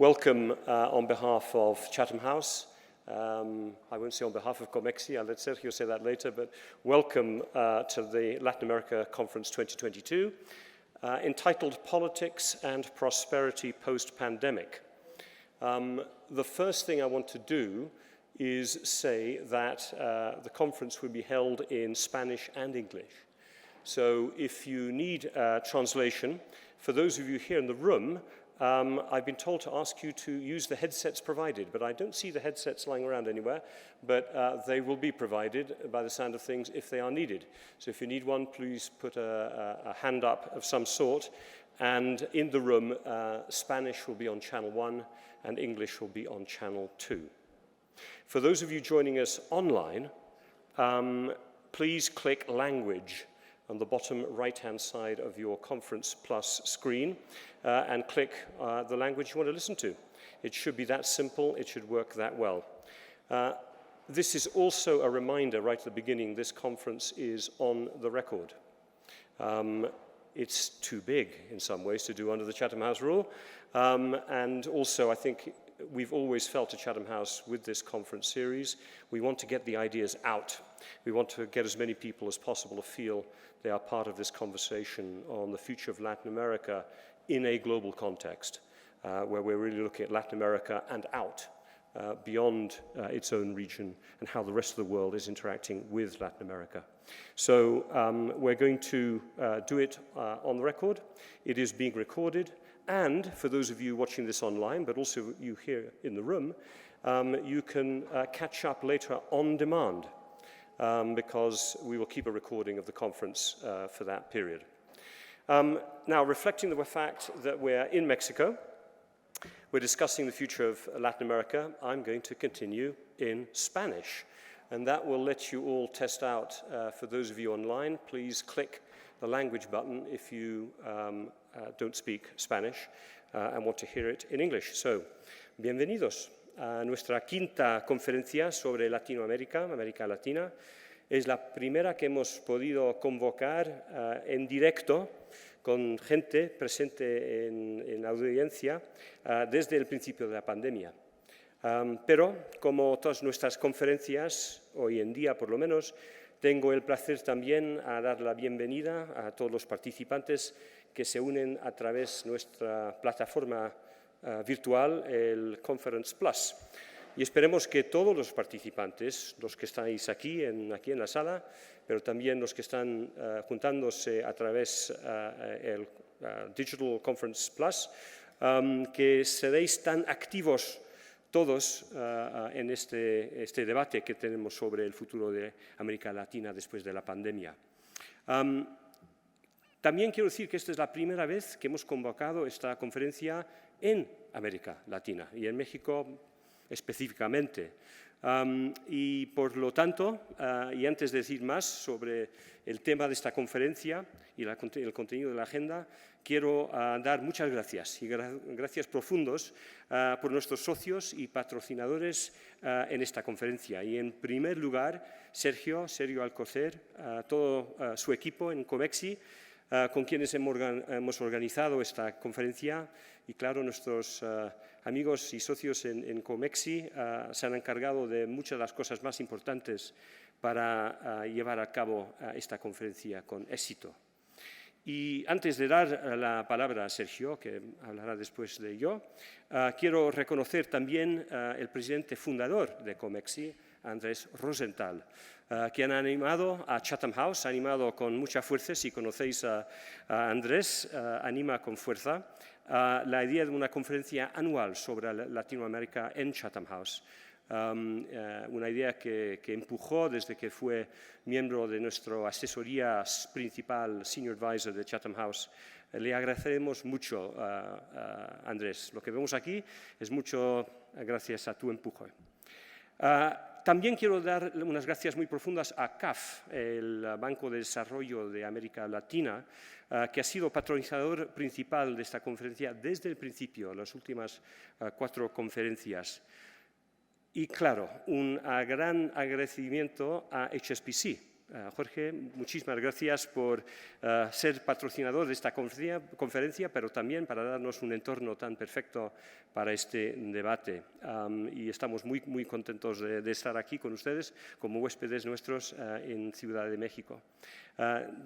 welcome on behalf of Chatham House. I won't say on behalf of COMEXI, I'll let Sergio say that later, but welcome to the Latin America Conference 2022, entitled Politics and Prosperity Post-Pandemic. The first thing I want to do is say that the conference will be held in Spanish and English. So if you need translation, for those of you here in the room, I've been told to ask you to use the headsets provided, but I don't see the headsets lying around anywhere, but they will be provided by the sound of things if they are needed. So if you need one, please put a hand up of some sort. And in the room, Spanish will be on channel 1 and English will be on channel 2. For those of you joining us online, please click language on the bottom right-hand side of your Conference Plus screen and click the language you want to listen to. It should be that simple, it should work that well. This is also a reminder right at the beginning, this conference is on the record. It's too big in some ways to do under the Chatham House rule, and also I think we've always felt at Chatham House with this conference series, we want to get the ideas out. We want to get as many people as possible to feel they are part of this conversation on the future of Latin America in a global context, where we're really looking at Latin America and out, beyond its own region and how the rest of the world is interacting with Latin America. So we're going to do it on the record. It is being recorded. And for those of you watching this online, but also you here in the room, you can catch up later on demand because we will keep a recording of the conference for that period. Now, reflecting the fact that we're in Mexico, we're discussing the future of Latin America, I'm going to continue in Spanish. And that will let you all test out, for those of you online, please click the language button if you don't speak Spanish and want to hear it in English. So, bienvenidos a nuestra quinta conferencia sobre Latinoamérica, América Latina. Es la primera que hemos podido convocar en directo con gente presente en la audiencia desde el principio de la pandemia. Pero, como todas nuestras conferencias, hoy en día por lo menos, tengo el placer también a dar la bienvenida a todos los participantes que se unen a través de nuestra plataforma virtual, el Conference Plus. Y esperemos que todos los participantes, los que estáis aquí en la sala, pero también los que están juntándose a través del Digital Conference Plus, que seréis tan activos todos en este debate que tenemos sobre el futuro de América Latina después de la pandemia. También quiero decir que esta es la primera vez que hemos convocado esta conferencia en América Latina y en México específicamente. Y por lo tanto, y antes de decir más sobre el tema de esta conferencia y el contenido de la agenda, quiero dar muchas gracias y gracias profundos por nuestros socios y patrocinadores en esta conferencia. Y en primer lugar, Sergio Alcocer, todo su equipo en COMEXI, con quienes hemos organizado esta conferencia, y claro, nuestros amigos y socios en COMEXI se han encargado de muchas de las cosas más importantes para llevar a cabo esta conferencia con éxito. Y antes de dar la palabra a Sergio, que hablará después de yo, quiero reconocer también el presidente fundador de COMEXI, Andrés Rosenthal, que han animado a Chatham House, ha animado con mucha fuerza, si conocéis a Andrés, anima con fuerza, la idea de una conferencia anual sobre Latinoamérica en Chatham House. Una idea que empujó desde que fue miembro de nuestra asesoría principal, Senior Advisor de Chatham House. Le agradecemos mucho, Andrés. Lo que vemos aquí es mucho gracias a tu empuje. También quiero dar unas gracias muy profundas a CAF, el Banco de Desarrollo de América Latina, que ha sido patrocinador principal de esta conferencia desde el principio, las últimas 4 conferencias. Y claro, un gran agradecimiento a HSBC, Jorge, muchísimas gracias por ser patrocinador de esta conferencia, pero también para darnos un entorno tan perfecto para este debate. Y estamos muy contentos de estar aquí con ustedes como huéspedes nuestros en Ciudad de México.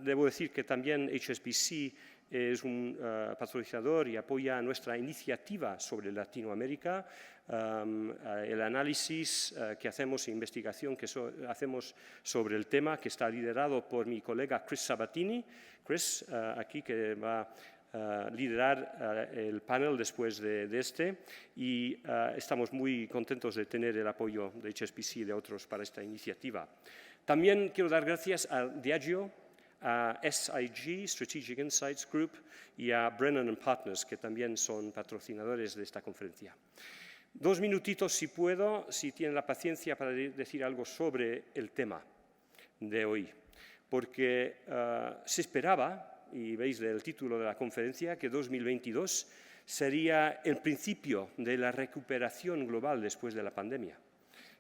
Debo decir que también HSBC es un patrocinador y apoya nuestra iniciativa sobre Latinoamérica, el análisis que hacemos, investigación que hacemos sobre el tema, que está liderado por mi colega Chris Sabatini. Chris, aquí que va a liderar el panel después de este, y estamos muy contentos de tener el apoyo de HSBC y de otros para esta iniciativa. También quiero dar gracias a Diageo, a SIG, Strategic Insights Group, y a Brennan & Partners, que también son patrocinadores de esta conferencia. 2 minutitos, si puedo, si tienen la paciencia para decir algo sobre el tema de hoy, porque se esperaba, y veis del título de la conferencia, que 2022 sería el principio de la recuperación global después de la pandemia.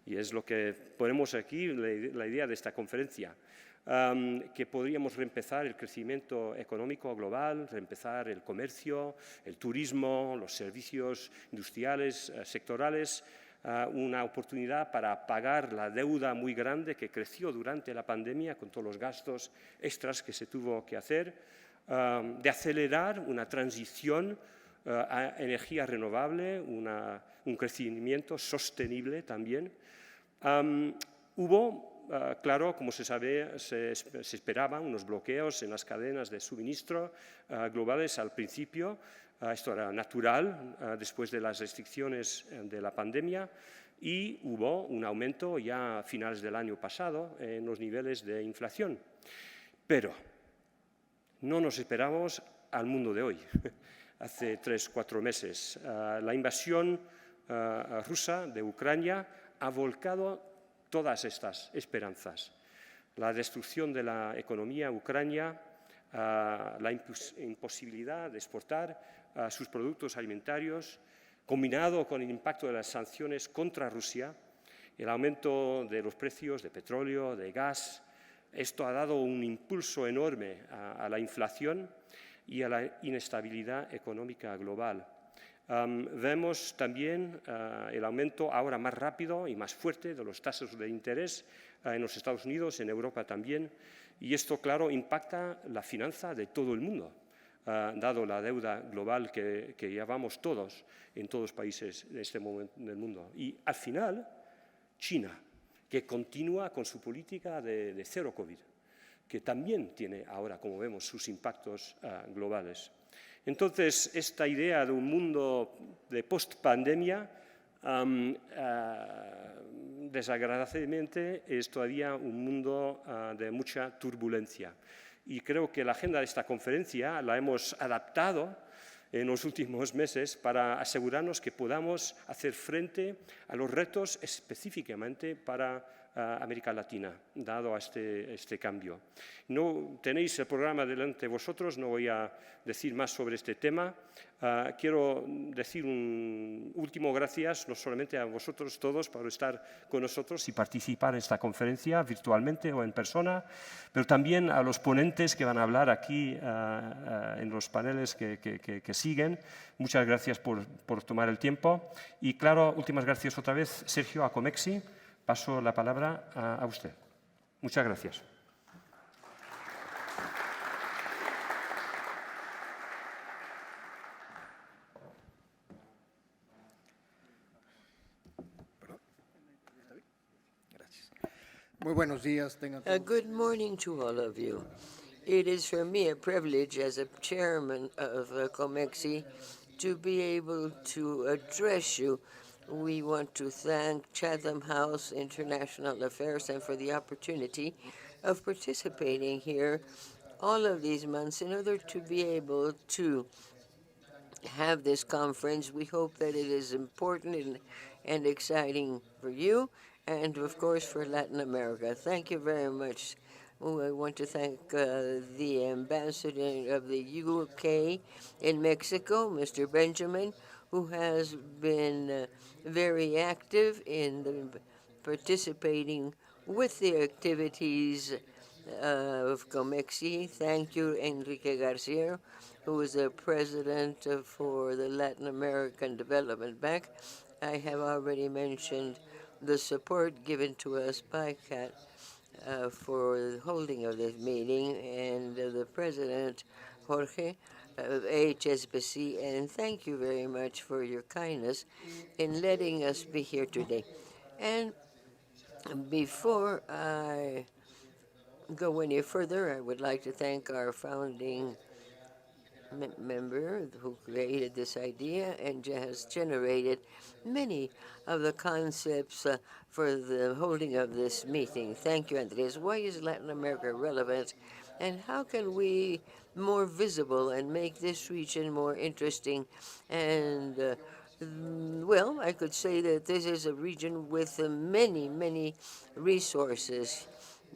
Y es lo que ponemos aquí, la idea de esta conferencia. Que podríamos reempezar el crecimiento económico global, reempezar el comercio, el turismo, los servicios industriales, sectorales, una oportunidad para pagar la deuda muy grande que creció durante la pandemia con todos los gastos extras que se tuvo que hacer, de acelerar una transición a energía renovable, un crecimiento sostenible también. Hubo claro, como se sabe, se esperaban unos bloqueos en las cadenas de suministro globales al principio. Esto era natural después de las restricciones de la pandemia, y hubo un aumento ya a finales del año pasado en los niveles de inflación. Pero no nos esperamos al mundo de hoy, hace 3-4 meses. La invasión rusa de Ucrania ha volcado todas estas esperanzas. La destrucción de la economía ucraniana, la imposibilidad de exportar sus productos alimentarios, combinado con el impacto de las sanciones contra Rusia, el aumento de los precios de petróleo, de gas, esto ha dado un impulso enorme a la inflación y a la inestabilidad económica global. Vemos también el aumento ahora más rápido y más fuerte de los tasas de interés en los Estados Unidos, en Europa también, y esto, claro, impacta la finanza de todo el mundo, dado la deuda global que llevamos todos en todos los países de este momento del mundo. Y al final, China, que continúa con su política de cero COVID, que también tiene ahora, como vemos, sus impactos globales. Entonces, esta idea de un mundo de post-pandemia, desagradablemente, es todavía un mundo de mucha turbulencia. Y creo que la agenda de esta conferencia la hemos adaptado en los últimos meses para asegurarnos que podamos hacer frente a los retos específicamente para América Latina, dado a este cambio. No tenéis el programa delante de vosotros, no voy a decir más sobre este tema. Quiero decir un último gracias, no solamente a vosotros todos por estar con nosotros y participar en esta conferencia virtualmente o en persona, pero también a los ponentes que van a hablar aquí en los paneles que siguen. Muchas gracias por tomar el tiempo. Y claro, últimas gracias otra vez, Sergio, a COMEXI. Paso la palabra a usted. Muchas gracias. Muy buenos días. Good morning to all of you. It is for me a privilege as a chairman of COMEXI to be able to address you. We want to thank Chatham House International Affairs and for the opportunity of participating here all of these months in order to be able to have this conference. We hope that it is important and exciting for you and, of course, for Latin America. Thank you very much. I want to thank the ambassador of the UK in Mexico, Mr. Benjamin, who has been very active in participating with the activities of COMEXI. Thank you, Enrique Garcia, who is the president for the Latin American Development Bank. I have already mentioned the support given to us by CAT for the holding of this meeting, and the president, Jorge, of HSBC, and thank you very much for your kindness in letting us be here today. And before I go any further, I would like to thank our founding member who created this idea and has generated many of the concepts for the holding of this meeting. Thank you, Andres. Why is Latin America relevant, and how can we more visible and make this region more interesting? And well, I could say that this is a region with many, many resources,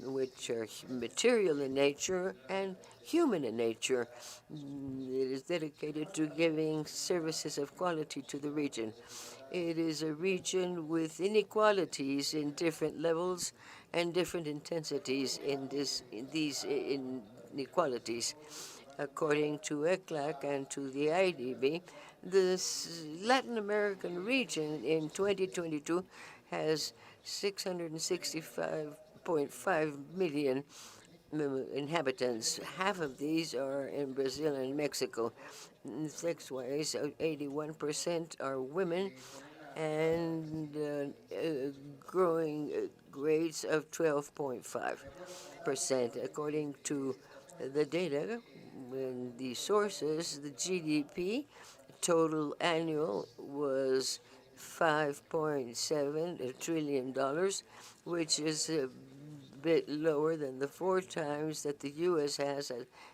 which are material in nature and human in nature. It is dedicated to giving services of quality to the region. It is a region with inequalities in different levels and different intensities in these inequalities. According to ECLAC and to the IDB, the Latin American region in 2022 has 665.5 million inhabitants. Half of these are in Brazil and Mexico. Sex-wise, 81% are women, and growing rates of 12.5%. According to the data and the sources, the GDP total annual was $5.7 trillion, which is a bit lower than the 4 times that the U.S. has,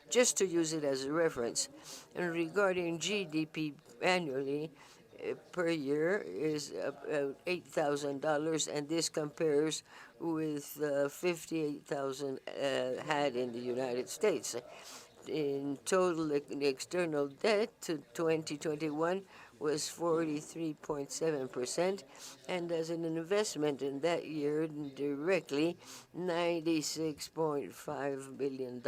just to use it as a reference. And regarding GDP annually per year is $8,000, and this compares with $58,000 had in the United States. In total, external debt to 2021 was 43.7%, and as an investment in that year directly, $96.5 billion.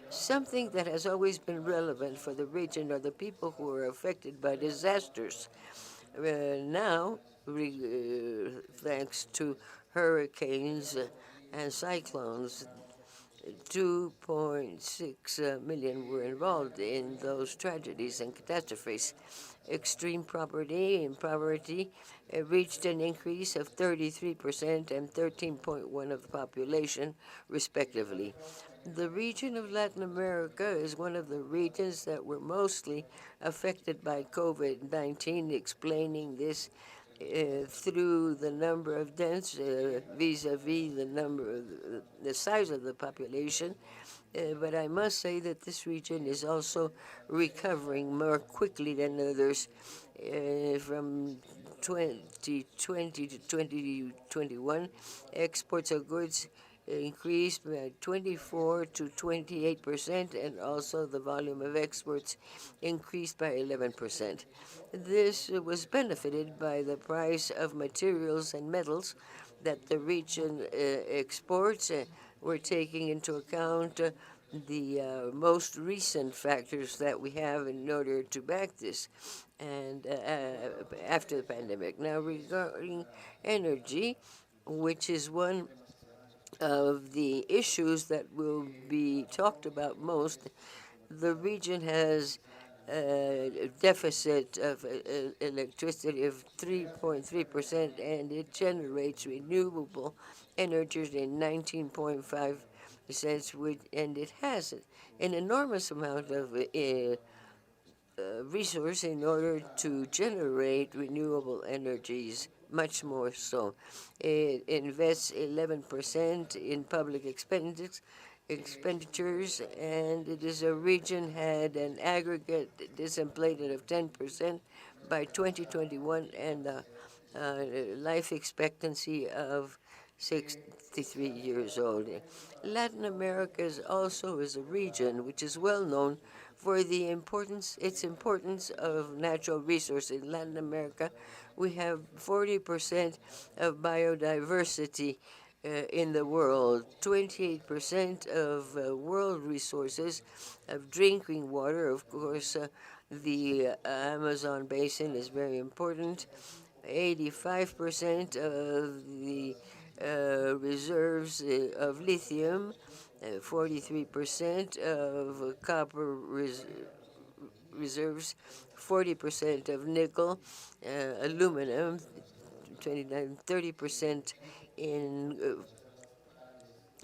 Something that has always been relevant for the region are the people who are affected by disasters. Now, thanks to hurricanes and cyclones, 2.6 million were involved in those tragedies and catastrophes. Extreme poverty reached an increase of 33% and 13.1% of the population, respectively. The region of Latin America is one of the regions that were mostly affected by COVID-19, explaining this through the number of deaths vis-a-vis the size of the population. But I must say that this region is also recovering more quickly than others. From 2020 to 2021, exports of goods increased by 24 to 28%, and also the volume of exports increased by 11%. This was benefited by the price of materials and metals that the region exports. We're taking into account the most recent factors that we have in order to back this, and after the pandemic. Now, regarding energy, which is one of the issues that will be talked about most, the region has a deficit of electricity of 3.3%, and it generates renewable energies in 19.5%, and it has an enormous amount of resource in order to generate renewable energies, much more so. It invests 11% in public expenditures, and it is a region had an aggregate disemployment of 10% by 2021, and a life expectancy of 63 years old. Latin America is also a region which is well known for its importance of natural resources. In Latin America, we have 40% of biodiversity in the world. 28% of world resources of drinking water. Of course, the Amazon basin is very important. 85% of the reserves of lithium, 43% of copper reserves, 40% of nickel, aluminum, 30% in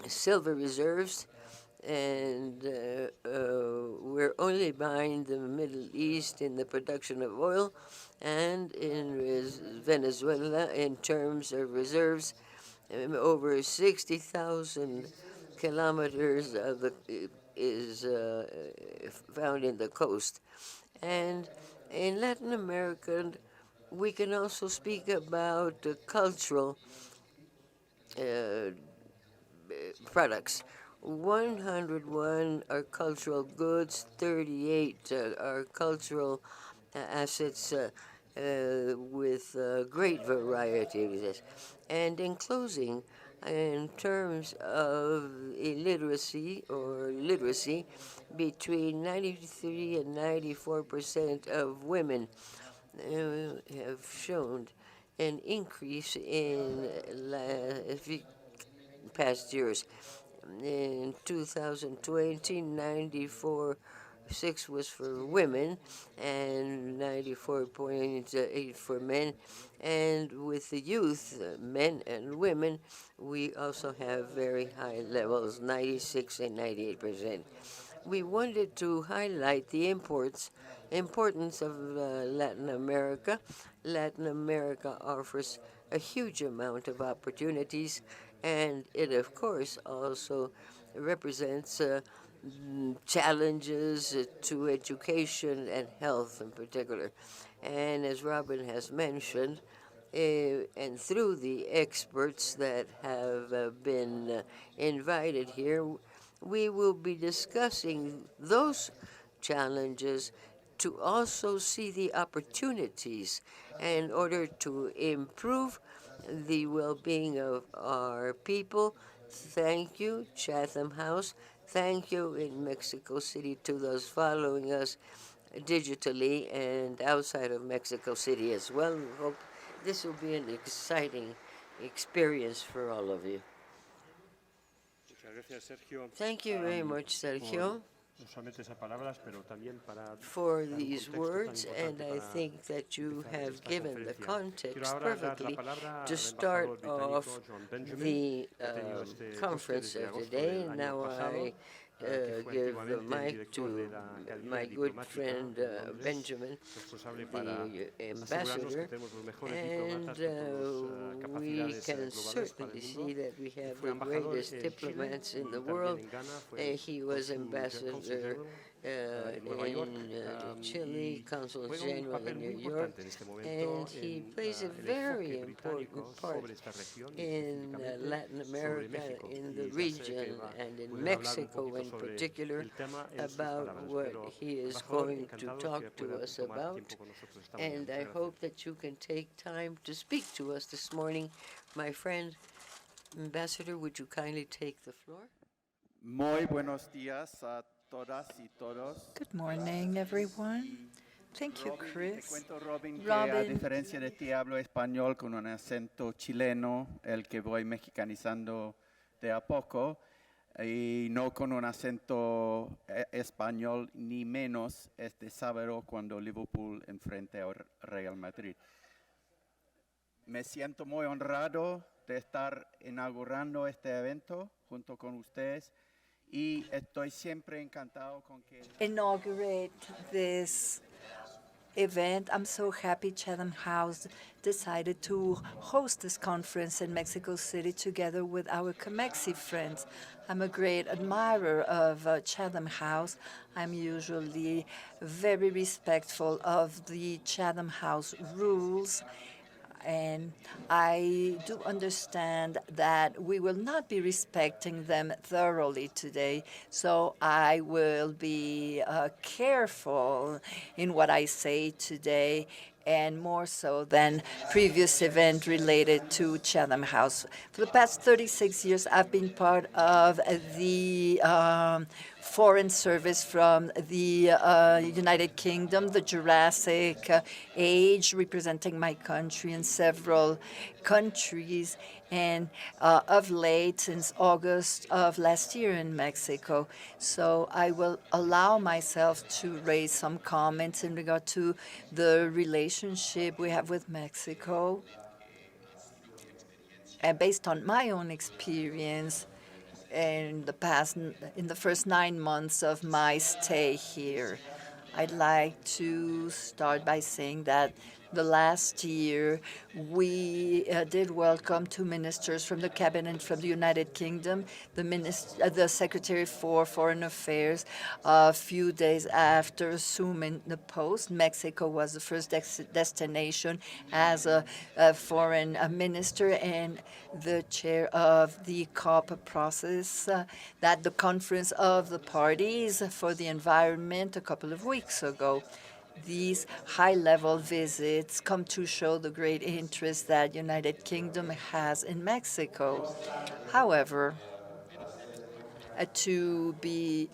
silver reserves, and we're only behind the Middle East in the production of oil and in Venezuela in terms of reserves. Over 60,000 kilometers of the is found in the coast. And in Latin America, we can also speak about cultural products. 101 are cultural goods, 38 are cultural assets with great variety. And in closing, in terms of illiteracy or literacy, between 93 and 94% of women have shown an increase in past years. In 2020, 94.6 was for women and 94.8 for men. And with the youth, men and women, we also have very high levels, 96 and 98%. We wanted to highlight the importance of Latin America. Latin America offers a huge amount of opportunities, and it, of course, also represents challenges to education and health in particular. And as Robin has mentioned, and through the experts that have been invited here, we will be discussing those challenges to also see the opportunities in order to improve the well-being of our people. Thank you, Chatham House. Thank you in Mexico City to those following us digitally and outside of Mexico City as well. We hope this will be an exciting experience for all of you. Thank you very much, Sergio, for these words, and I think that you have given the context perfectly to start off the conference of today. Now I give the mic to my good friend Benjamin, the ambassador, and we can certainly see that we have the greatest diplomats in the world. He was ambassador in Chile, Consul General in New York, and he plays a very important part in Latin America, in the region, and in Mexico in particular, about what he is going to talk to us about. And I hope that you can take time to speak to us this morning. My friend, Ambassador, would you kindly take the floor? Muy buenos días a todas y todos. Good morning, everyone. Thank you, Chris. Te cuento, Robin, que a diferencia de ti hablo español con un acento chileno, el que voy mexicanizando de a poco, y no con un acento español, ni menos este sábado cuando Liverpool enfrente al Real Madrid. Me siento muy honrado de estar inaugurando este evento junto con ustedes. Y estoy siempre encantado con que inaugurate this event. I'm so happy Chatham House decided to host this conference in Mexico City together with our COMEXI friends. I'm a great admirer of Chatham House. I'm usually very respectful of the Chatham House rules. And I do understand that we will not be respecting them thoroughly today, so I will be careful in what I say today and more so than previous event related to Chatham House. For the past 36 years, I've been part of the Foreign Service from the United Kingdom, the Jurassic Age, representing my country in several countries, and of late, since August of last year in Mexico. So I will allow myself to raise some comments in regard to the relationship we have with Mexico. And based on my own experience in the first 9 months of my stay here, I'd like to start by saying that the last year we did welcome 2 ministers from the cabinet from the United Kingdom, the Secretary for Foreign Affairs. A few days after assuming the post, Mexico was the first destination as a foreign minister and the chair of the COP process, that the Conference of the Parties for the Environment a couple of weeks ago. These high-level visits come to show the great interest that United Kingdom has in Mexico. However, to be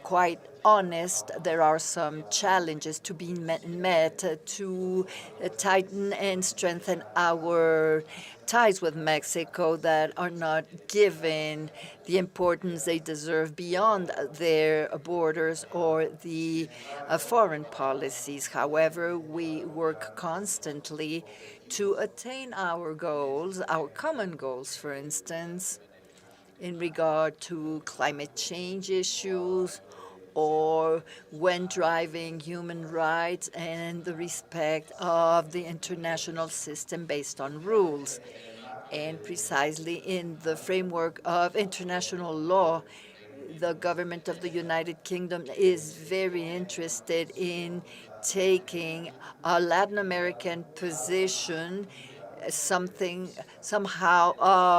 quite honest, there are some challenges to be met to tighten and strengthen our ties with Mexico that are not given the importance they deserve beyond their borders or the foreign policies. However, we work constantly to attain our goals, our common goals, for instance, in regard to climate change issues, or when driving human rights and the respect of the international system based on rules. And precisely in the framework of international law, the government of the United Kingdom is very interested in taking a Latin American position, somehow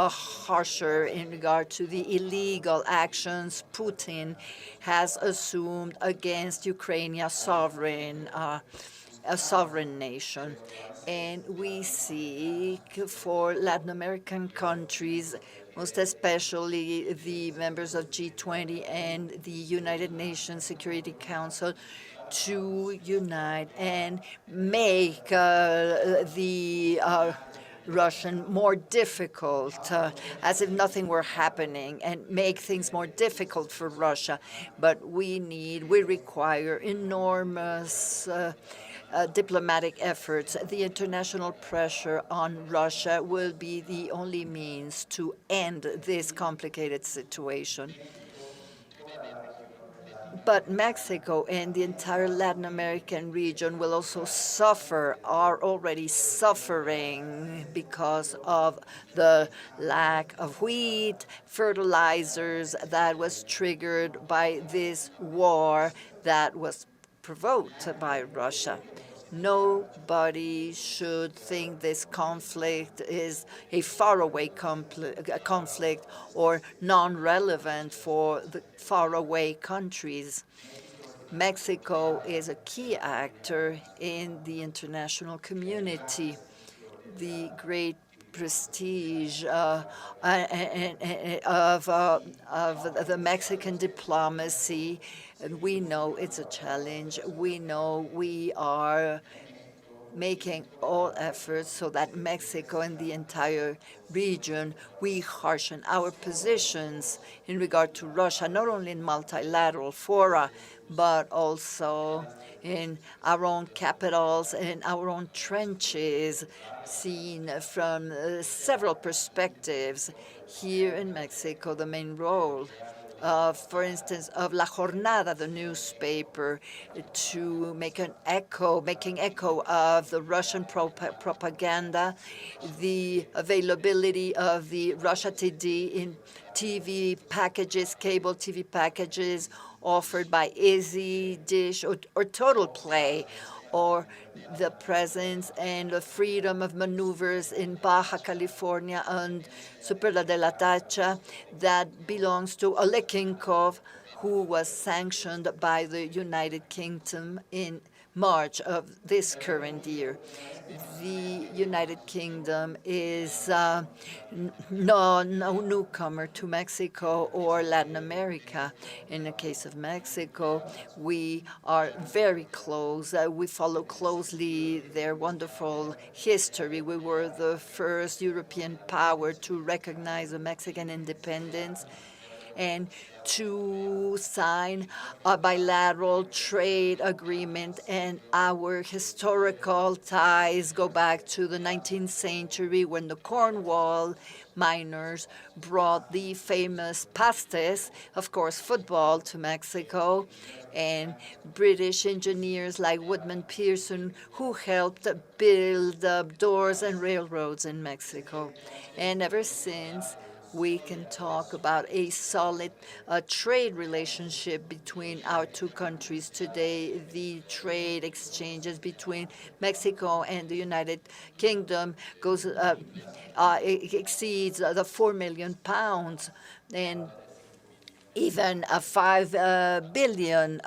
harsher in regard to the illegal actions Putin has assumed against Ukraine, a sovereign nation. And we seek for Latin American countries, most especially the members of G20 and the United Nations Security Council, to unite and make the Russian more difficult, as if nothing were happening, and make things more difficult for Russia. But we require enormous diplomatic efforts. The international pressure on Russia will be the only means to end this complicated situation. But Mexico and the entire Latin American region will also are already suffering because of the lack of wheat, fertilizers that was triggered by this war that was provoked by Russia. Nobody should think this conflict is a faraway conflict or non-relevant for the faraway countries. Mexico is a key actor in the international community. The great prestige of the Mexican diplomacy, and we know it's a challenge. We know we are making all efforts so that Mexico and the entire region, we harshen our positions in regard to Russia, not only in multilateral fora, but also in our own capitals and our own trenches, seen from several perspectives. Here in Mexico, the main role for instance, of La Jornada, the newspaper, to making echo of the Russian propaganda, the availability of the Russia Today in TV packages, cable TV packages offered by Easy, Dish, or Total Play, or the presence and the freedom of maneuvers in Baja California and Superior de la Tacha that belongs to Olekinkov, who was sanctioned by the United Kingdom March of this current year. The United Kingdom is no newcomer to Mexico or Latin America. In the case of Mexico, we are very close. We follow closely their wonderful history. We were the first European power to recognize the Mexican independence and to sign a bilateral trade agreement. And our historical ties go back to the 19th century when the Cornwall miners brought the famous pastes, of course, football, to Mexico, and British engineers like Woodman Pearson who helped build doors and railroads in Mexico. And ever since, we can talk about a solid trade relationship between our two countries. Today, the trade exchanges between Mexico and the United Kingdom exceeds the 4 million pounds, and even 5 billion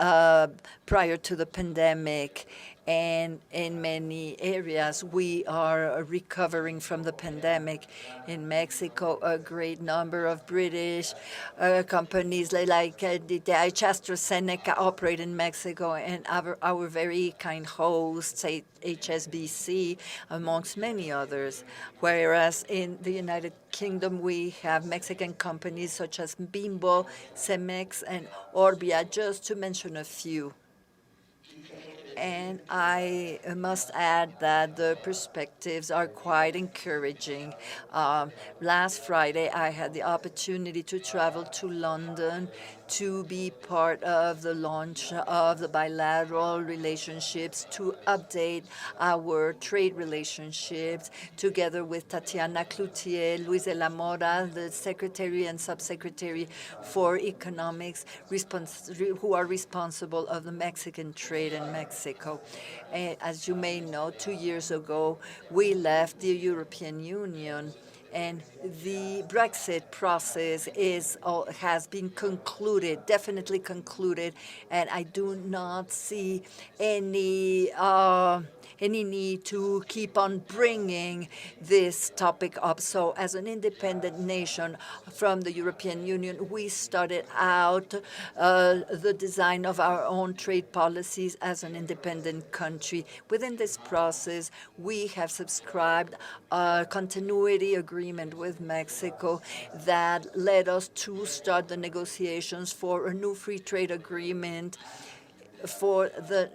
prior to the pandemic. And in many areas, we are recovering from the pandemic. In Mexico, a great number of British companies like the AstraZeneca operate in Mexico, and our very kind hosts, HSBC, amongst many others. Whereas in the United Kingdom, we have Mexican companies such as Bimbo, COMEXI, and Orbia, just to mention a few. And I must add that the perspectives are quite encouraging. Last Friday, I had the opportunity to travel to London to be part of the launch of the bilateral relationships, to update our trade relationships, together with Tatiana Cloutier, Luis de la Mora, the Secretary and Subsecretary for Economics, who are responsible of the Mexican trade in Mexico. As you may know, 2 years ago, we left the European Union, and the Brexit process has been concluded, definitely concluded, and I do not see any need to keep on bringing this topic up. So as an independent nation from the European Union, we started out the design of our own trade policies as an independent country. Within this process, we have subscribed a continuity agreement with Mexico that led us to start the negotiations for a new free trade agreement for the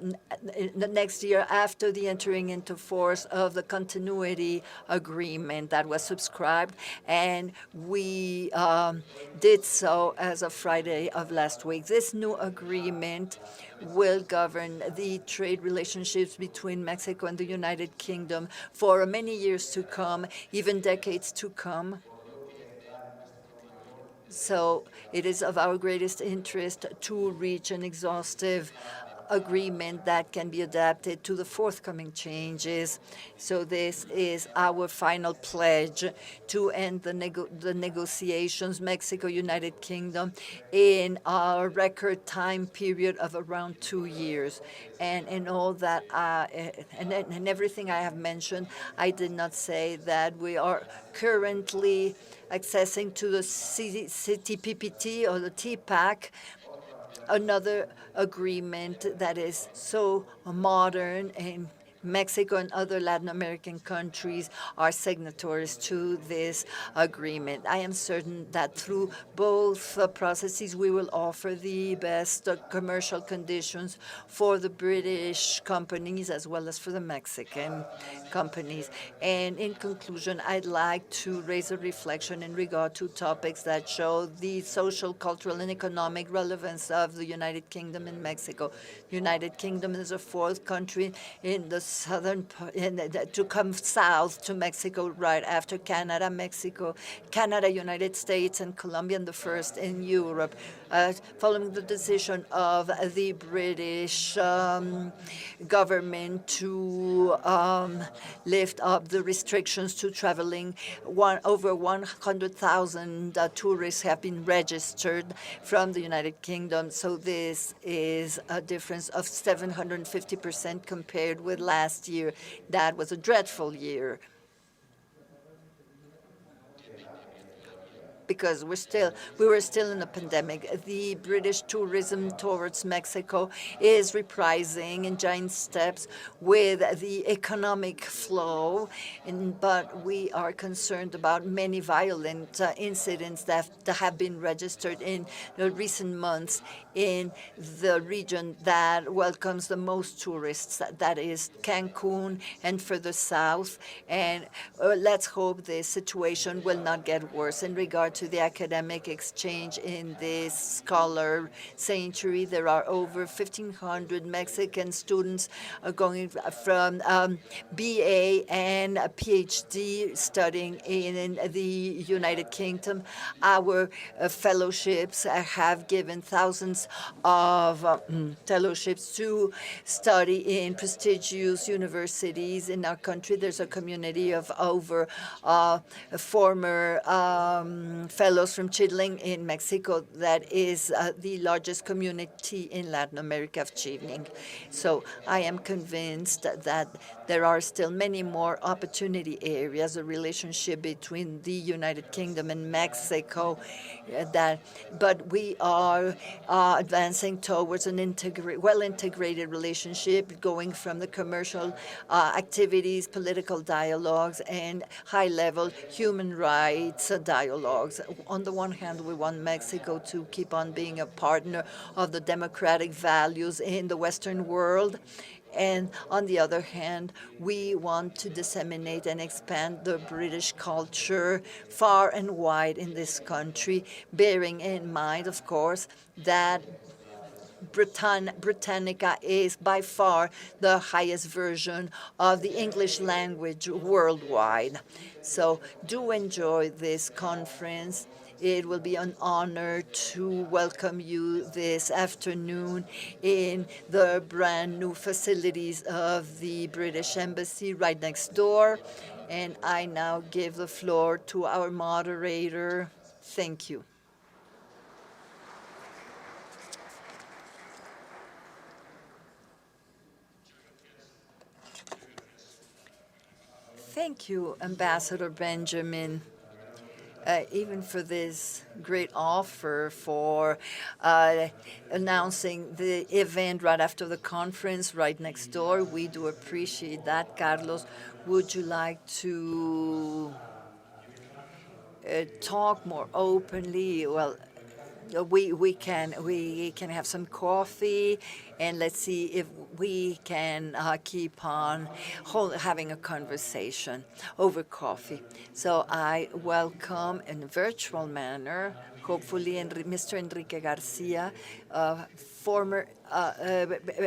next year after the entering into force of the continuity agreement that was subscribed, and we did so as of Friday of last week. This new agreement will govern the trade relationships between Mexico and the United Kingdom for many years to come, even decades to come. So it is of our greatest interest to reach an exhaustive agreement that can be adapted to the forthcoming changes. So this is our final pledge to end the negotiations, Mexico, United Kingdom, in a record time period of around 2 years. And in all that, and everything I have mentioned, I did not say that we are currently accessing to the CTPPT or the TPAC, another agreement that is so modern, and Mexico and other Latin American countries are signatories to this agreement. I am certain that through both processes, we will offer the best commercial conditions for the British companies as well as for the Mexican companies. And in conclusion, I'd like to raise a reflection in regard to topics that show the social, cultural, and economic relevance of the United Kingdom and Mexico. The United Kingdom is a fourth country in the to come south to Mexico right after Canada, Canada, United States, and Colombia, and the first in Europe, following the decision of the British government to lift up the restrictions to traveling. Over 100,000 tourists have been registered from the United Kingdom, so this is a difference of 750% compared with last year. That was a dreadful year, because we were still in a pandemic. The British tourism towards Mexico is reprising in giant steps with the economic flow, but we are concerned about many violent incidents that have been registered in the recent months in the region that welcomes the most tourists, that is Cancun and further south. And let's hope the situation will not get worse. In regard to the academic exchange in this scholar sanctuary, there are over 1,500 Mexican students going from BA and a PhD studying in the United Kingdom. Our fellowships have given thousands of fellowships to study in prestigious universities in our country. There's a community of over former fellows from Chile in Mexico that is the largest community in Latin America of Chilean. So I am convinced that there are still many more opportunity areas, a relationship between the United Kingdom and Mexico, but we are advancing towards an well-integrated relationship, going from the commercial activities, political dialogues, and high-level human rights dialogues. On the one hand, we want Mexico to keep on being a partner of the democratic values in the Western world. And on the other hand, we want to disseminate and expand the British culture far and wide in this country, bearing in mind, of course, that Britannica is by far the highest version of the English language worldwide. So do enjoy this conference. It will be an honor to welcome you this afternoon in the brand new facilities of the British Embassy right next door. And I now give the floor to our moderator. Thank you. Thank you, Ambassador Benjamin. Even for this great offer for announcing the event right after the conference right next door. We do appreciate that. Carlos, would you like to talk more openly? Well, we can have some coffee, and let's see if we can keep on having a conversation over coffee. So I welcome in a virtual manner, hopefully, Mr. Enrique Garcia, former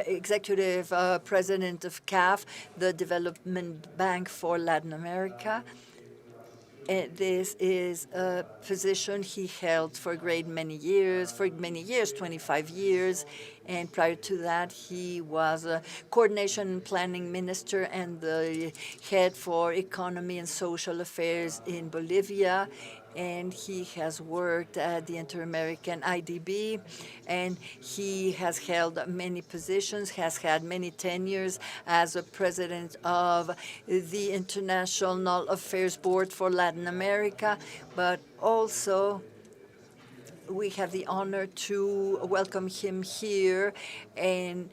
executive president of CAF, the Development Bank for Latin America. This is a position he held for many years, 25 years. And prior to that, he was a coordination and planning minister and the head for economy and social affairs in Bolivia. And he has worked at the Inter-American IDB, and he has held many positions, has had many tenures as a president of the International Affairs Board for Latin America, but also we have the honor to welcome him here and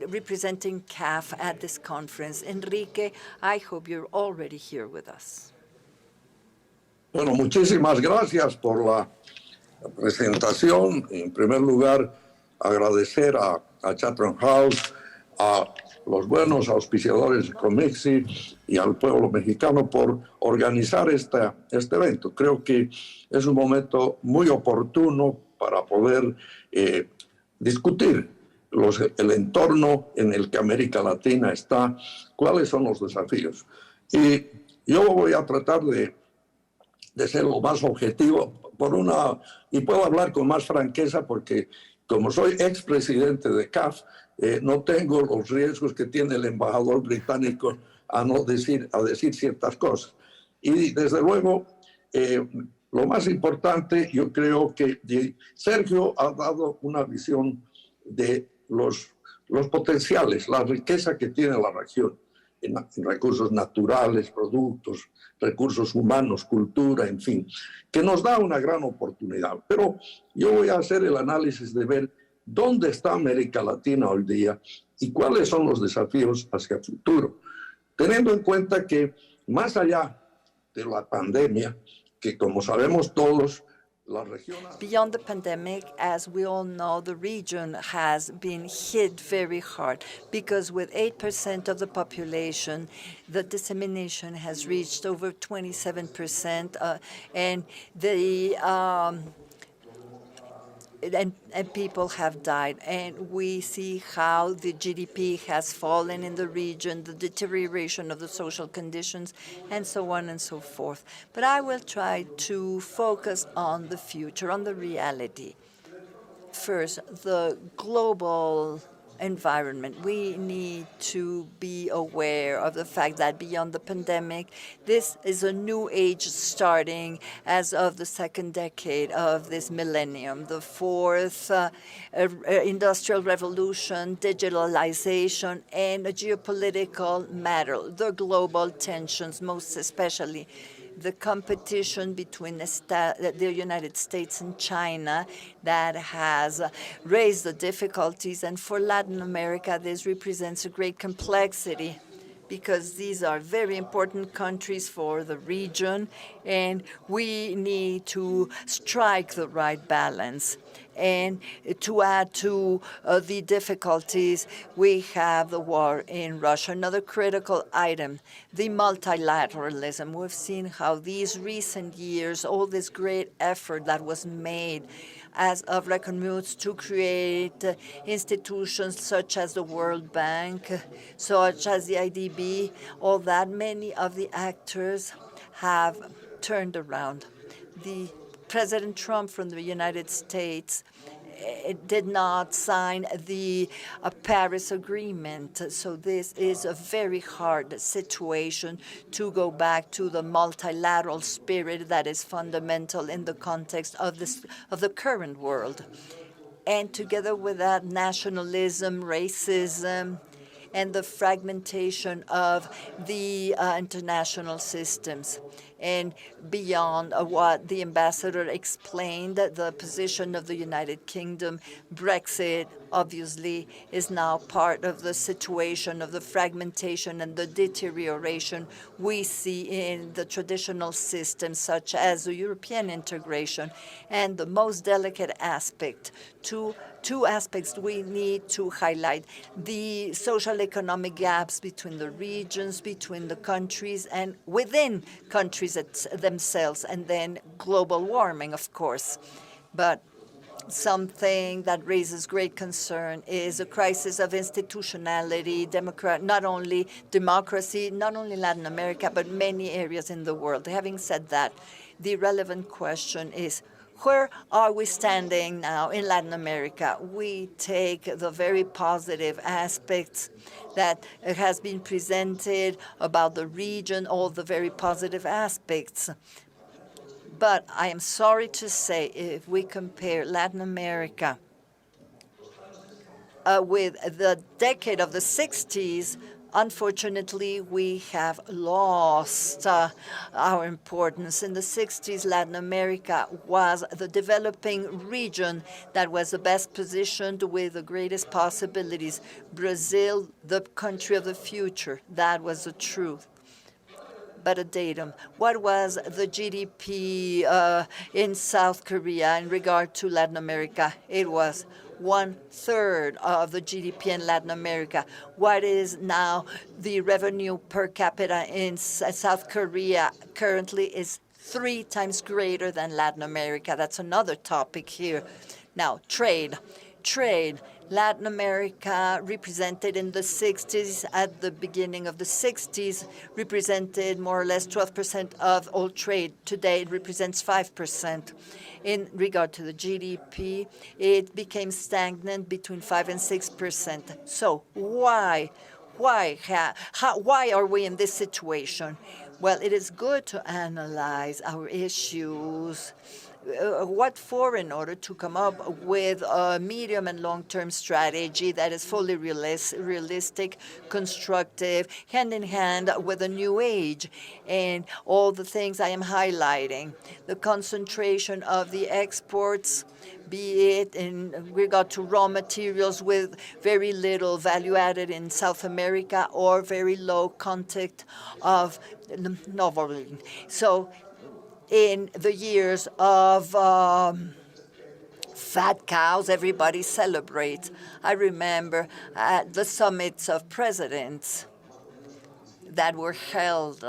representing CAF at this conference. Enrique, I hope you're already here with us. Bueno, muchísimas gracias por la presentación. En primer lugar, agradecer a Chatham House, a los buenos auspiciadores de COMEXI y al pueblo mexicano por organizar este evento. Creo que es un momento muy oportuno para poder discutir el entorno en el que América Latina está, cuáles son los desafíos. Y yo voy a tratar de ser lo más objetivo y puedo hablar con más franqueza porque como soy expresidente de CAF, no tengo los riesgos que tiene el embajador británico a decir ciertas cosas. Y desde luego, lo más importante, yo creo que Sergio ha dado una visión de los potenciales, la riqueza que tiene la región en recursos naturales, productos, recursos humanos, cultura, en fin, que nos da una gran oportunidad. Pero yo voy a hacer el análisis de ver dónde está América Latina hoy día y cuáles son los desafíos hacia el futuro, teniendo en cuenta que más allá de la pandemia, que como sabemos todos, beyond the pandemic, as we all know, the region has been hit very hard because with 8% of the population, the dissemination has reached over 27%, and people have died. And we see how the GDP has fallen in the region, the deterioration of the social conditions, and so on and so forth. But I will try to focus on the future, on the reality. First, the global environment. We need to be aware of the fact that beyond the pandemic, this is a new age starting as of the second decade of this millennium, the fourth industrial revolution, digitalization, and a geopolitical matter, the global tensions, most especially the competition between the United States and China that has raised the difficulties. And for Latin America, this represents a great complexity because these are very important countries for the region, and we need to strike the right balance. And to add to the difficulties, we have the war in Russia. Another critical item, the multilateralism. We've seen how these recent years, all this great effort that was made as of Bretton Woods to create institutions such as the World Bank, such as the IDB, all that, many of the actors have turned around. The President Trump from the United States did not sign the Paris Agreement. So this is a very hard situation to go back to the multilateral spirit that is fundamental in the context of the current world. And together with that, nationalism, racism, and the fragmentation of the international systems. And beyond what the ambassador explained, the position of the United Kingdom, Brexit, obviously, is now part of the situation of the fragmentation and the deterioration we see in the traditional systems, such as the European integration. And the most delicate aspect, two aspects we need to highlight: the social economic gaps between the regions, between the countries, and within countries themselves, and then global warming, of course. But something that raises great concern is a crisis of institutionality, not only democracy, not only Latin America, but many areas in the world. Having said that, the relevant question is, where are we standing now in Latin America? We take the very positive aspects that has been presented about the region, all the very positive aspects. But I am sorry to say, if we compare Latin America with the decade of the 60s, unfortunately, we have lost our importance. In the 60s, Latin America was the developing region that was the best positioned with the greatest possibilities. Brazil, the country of the future, that was the truth. But a datum. What was the GDP in South Korea in regard to Latin America? It was 1/3 of the GDP in Latin America. What is now the revenue per capita in South Korea currently is 3 times greater than Latin America. That's another topic here. Now, trade. Latin America represented in the 60s, at the beginning of the 60s, represented more or less 12% of all trade. Today, it represents 5%. In regard to the GDP, it became stagnant between 5 and 6%. So why? Why are we in this situation? Well, it is good to analyze our issues. What for in order to come up with a medium and long-term strategy that is fully realistic, constructive, hand in hand with a new age, and all the things I am highlighting. The concentration of the exports, be it in regard to raw materials with very little value added in South America or very low content of novel. So in the years of fat cows, everybody celebrates. I remember at the summits of presidents that were held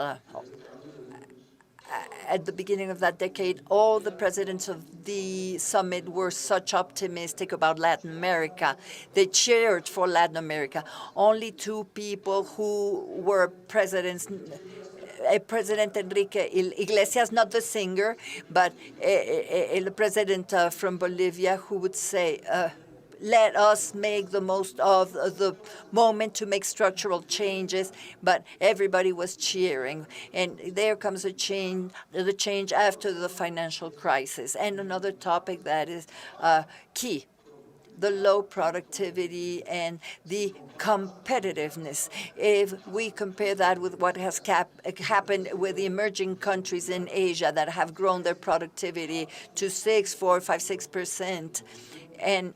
at the beginning of that decade, all the presidents of the summit were such optimistic about Latin America. They cheered for Latin America. Only two people who were presidents, President Enrique Iglesias, not the singer, but the president from Bolivia, who would say, let us make the most of the moment to make structural changes, but everybody was cheering. And there comes the change after the financial crisis. And another topic that is key, the low productivity and the competitiveness. If we compare that with what has happened with the emerging countries in Asia that have grown their productivity to 6%, and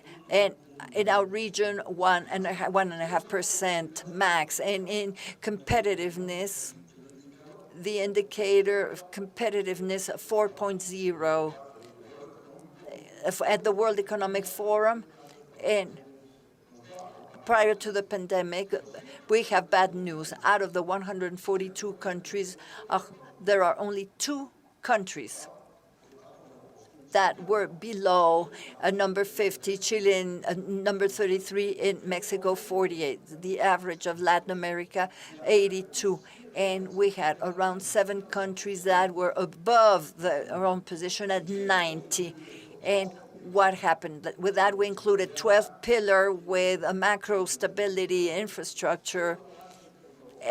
in our region, 1.5% max. And in competitiveness, the indicator of competitiveness 4.0 at the World Economic Forum. And prior to the pandemic, we have bad news. Out of the 142 countries, there are only 2 countries that were below number 50, Chile number 33, in Mexico 48, the average of Latin America 82. And we had around 7 countries that were above our own position at 90. And what happened? With that, we included 12th pillar with a macro stability infrastructure,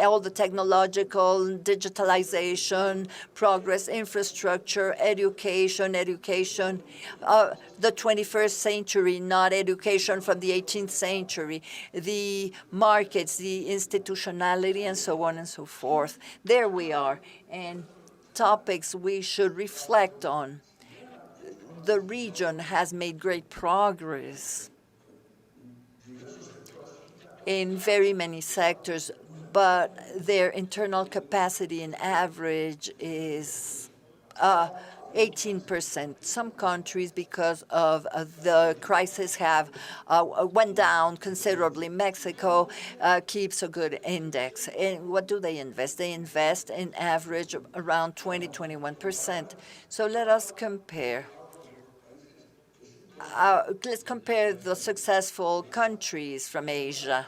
all the technological, digitalization, progress, infrastructure, education, the 21st century, not education from the 18th century, the markets, the institutionality, and so on and so forth. There we are. And topics we should reflect on. The region has made great progress in very many sectors, but their internal capacity in average is 18%. Some countries, because of the crisis, have went down considerably. Mexico keeps a good index. And what do they invest? They invest in average around 20-21%. So let us compare. Let's compare the successful countries from Asia.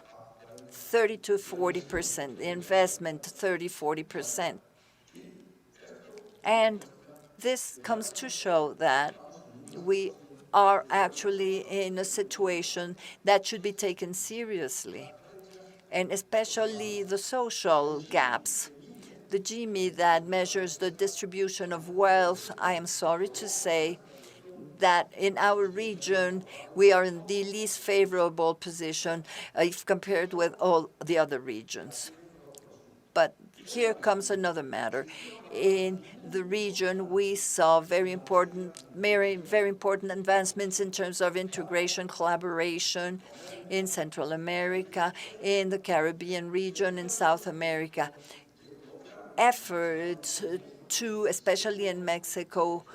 30-40%, the investment 30-40%. And this comes to show that we are actually in a situation that should be taken seriously, and especially the social gaps. The Gini that measures the distribution of wealth, I am sorry to say, that in our region, we are in the least favorable position if compared with all the other regions. But here comes another matter. In the region, we saw very important advancements in terms of integration, collaboration in Central America, in the Caribbean region, in South America. Efforts to, especially in Mexico,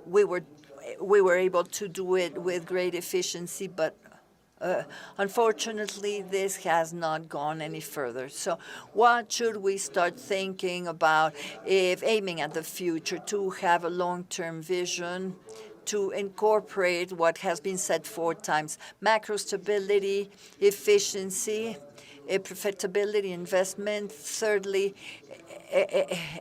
we were able to do it with great efficiency, but unfortunately, this has not gone any further. So what should we start thinking about if aiming at the future to have a long-term vision, to incorporate what has been said 4 times: macro stability, efficiency, profitability, investment. Thirdly,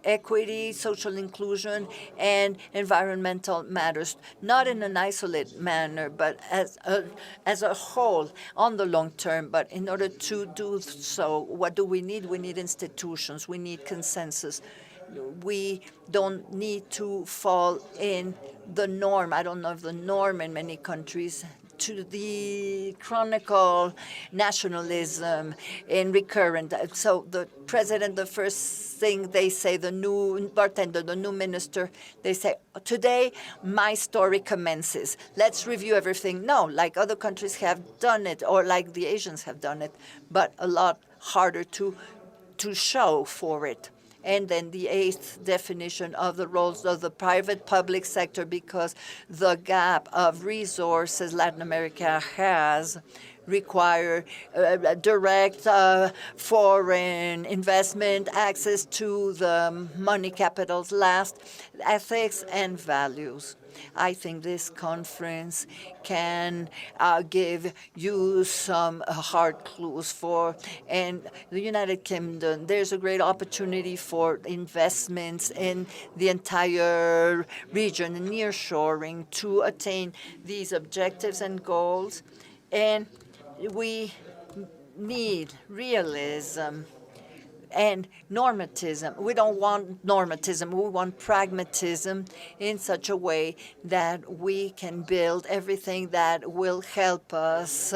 equity, social inclusion, and environmental matters, not in an isolated manner, but as a whole on the long term. But in order to do so, what do we need? We need institutions. We need consensus. We don't need to fall in the norm. I don't know if the norm in many countries to the chronicle nationalism and recurrent. So the president, the first thing they say, the new bartender, the new minister, they say, today my story commences. Let's review everything. No, like other countries have done it, or like the Asians have done it, but a lot harder to show for it. And then the 8th definition of the roles of the private-public sector, because the gap of resources Latin America has require direct foreign investment, access to the money capitals. Last, ethics and values. I think this conference can give you some hard clues for. And the United Kingdom, there's a great opportunity for investments in the entire region, nearshoring, to attain these objectives and goals. And we need realism and normatism. We don't want normatism. We want pragmatism in such a way that we can build everything that will help us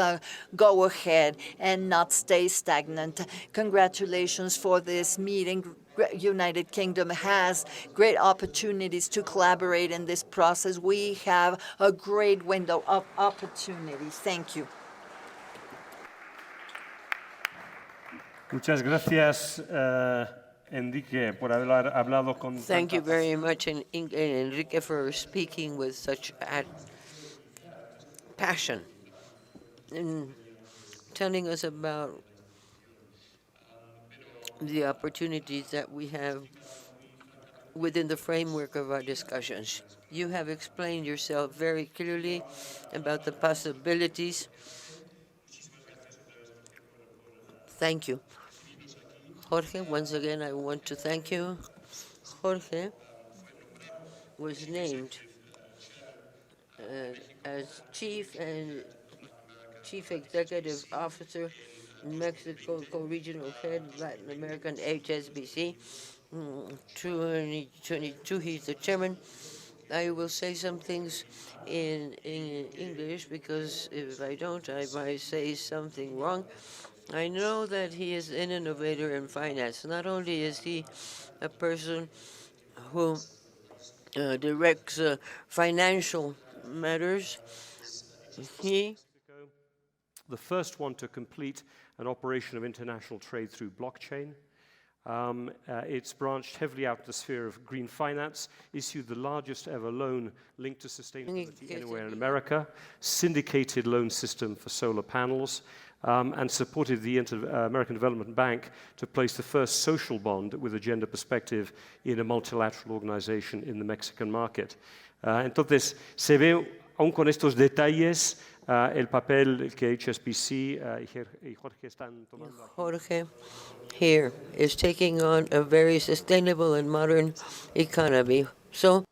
go ahead and not stay stagnant. Congratulations for this meeting. United Kingdom has great opportunities to collaborate in this process. We have a great window of opportunity. Thank you. Muchas gracias, Enrique, por haber hablado con Thank you very much, Enrique, for speaking with such passion and telling us about the opportunities that we have within the framework of our discussions. You have explained yourself very clearly about the possibilities. Thank you. Jorge, once again, I want to thank you. Jorge was named as Chief Executive Officer in Mexico, Co-Regional Head, Latin American HSBC. 2022, he's the chairman. I will say some things in English, because if I don't, I might say something wrong. I know that he is an innovator in finance. Not only is he a person who directs financial matters, he the first one to complete an operation of international trade through blockchain. It's branched heavily out to the sphere of green finance, issued the largest ever loan linked to sustainability anywhere in America, syndicated loan system for solar panels, and supported the American Development Bank to place the first social bond with a gender perspective in a multilateral organization in the Mexican market. Entonces, se ve aún con estos detalles el papel que HSBC y Jorge están tomando. Jorge here is taking on a very sustainable and modern economy. So,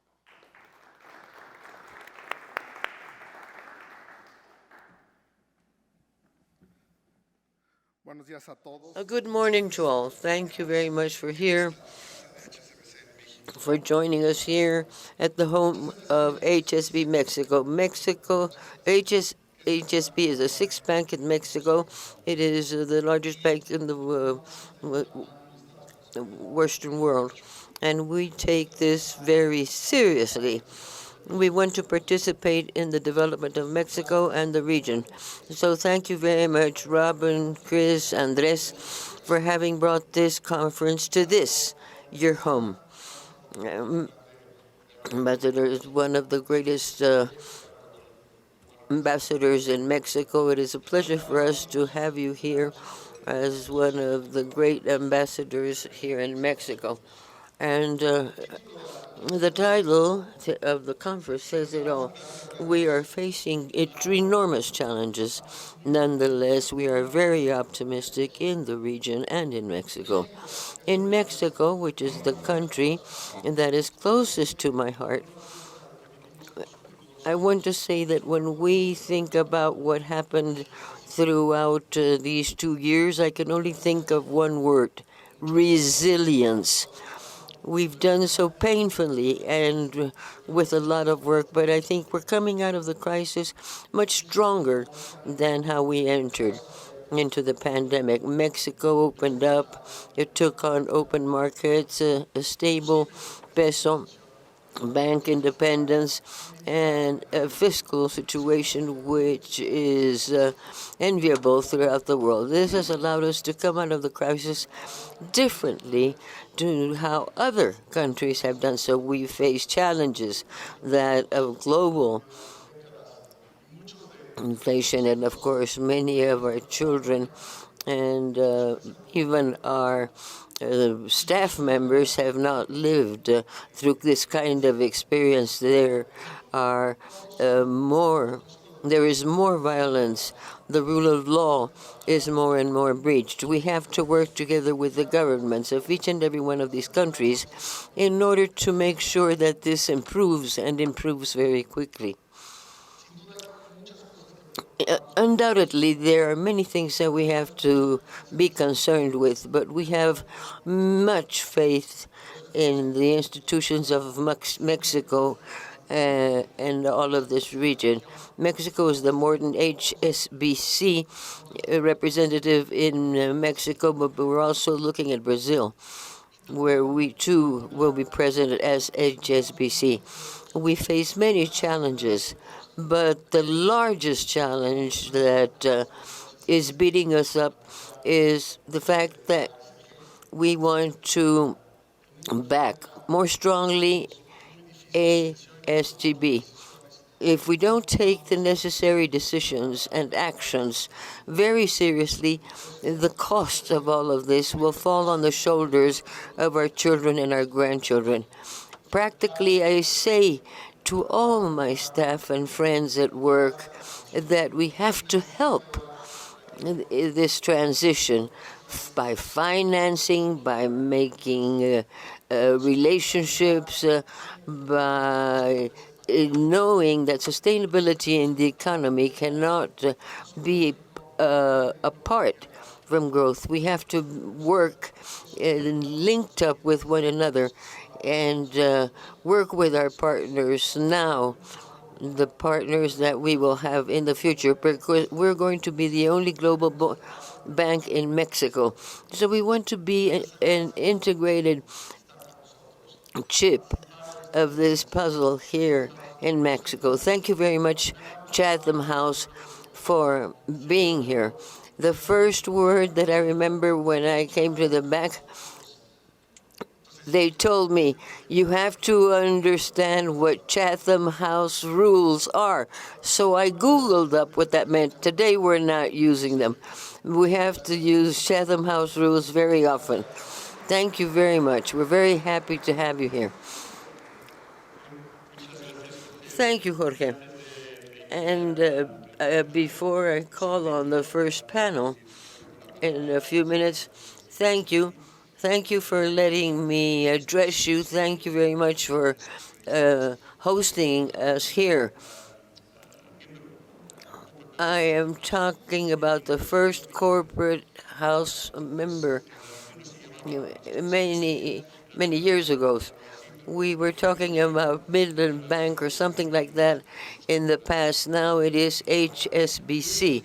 a good morning to all. Thank you very much for joining us here at the home of HSB Mexico. HSB is the sixth bank in Mexico. It is the largest bank in the Western world, and we take this very seriously. We want to participate in the development of Mexico and the region. So thank you very much, Robin, Chris, Andres, for having brought this conference to this, your home. Ambassador is one of the greatest ambassadors in Mexico. It is a pleasure for us to have you here as one of the great ambassadors here in Mexico. And the title of the conference says it all. We are facing enormous challenges. Nonetheless, we are very optimistic in the region and in Mexico. In Mexico, which is the country that is closest to my heart, I want to say that when we think about what happened throughout these 2 years, I can only think of one word: resilience. We've done so painfully and with a lot of work, but I think we're coming out of the crisis much stronger than how we entered into the pandemic. Mexico opened up. It took on open markets, a stable peso, bank independence, and a fiscal situation which is enviable throughout the world. This has allowed us to come out of the crisis differently to how other countries have done so. We face challenges that of global inflation, and of course many of our children and even our staff members have not lived through this kind of experience. There is more violence. The rule of law is more and more breached. We have to work together with the governments of each and every one of these countries in order to make sure that this improves and improves very quickly. Undoubtedly, there are many things that we have to be concerned with, but we have much faith in the institutions of Mexico and all of this region. Mexico is the modern HSBC representative in Mexico, but we're also looking at Brazil, where we too will be present as HSBC. We face many challenges, but the largest challenge that is beating us up is the fact that we want to back more strongly ASGB. If we don't take the necessary decisions and actions very seriously, the cost of all of this will fall on the shoulders of our children and our grandchildren. Practically, I say to all my staff and friends at work that we have to help this transition by financing, by making relationships, by knowing that sustainability in the economy cannot be apart from growth. We have to work linked up with one another and work with our partners now, the partners that we will have in the future, because we're going to be the only global bank in Mexico. So we want to be an integrated chip of this puzzle here in Mexico. Thank you very much, Chatham House, for being here. The first word that I remember when I came to the back, they told me, you have to understand what Chatham House rules are. So I Googled up what that meant. Today we're not using them. We have to use Chatham House rules very often. Thank you very much. We're very happy to have you here. Thank you, Jorge. And before I call on the first panel in a few minutes, thank you. Thank you for letting me address you. Thank you very much for hosting us here. I am talking about the first corporate house member many years ago. We were talking about Midland Bank or something like that in the past. Now it is HSBC.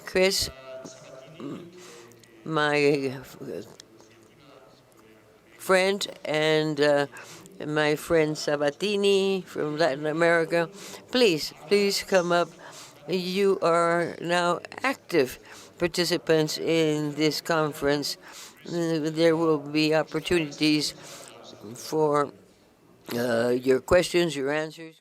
Chris, my friend, and my friend Sabatini from Latin America, please come up. You are now active participants in this conference. There will be opportunities for your questions, your answers.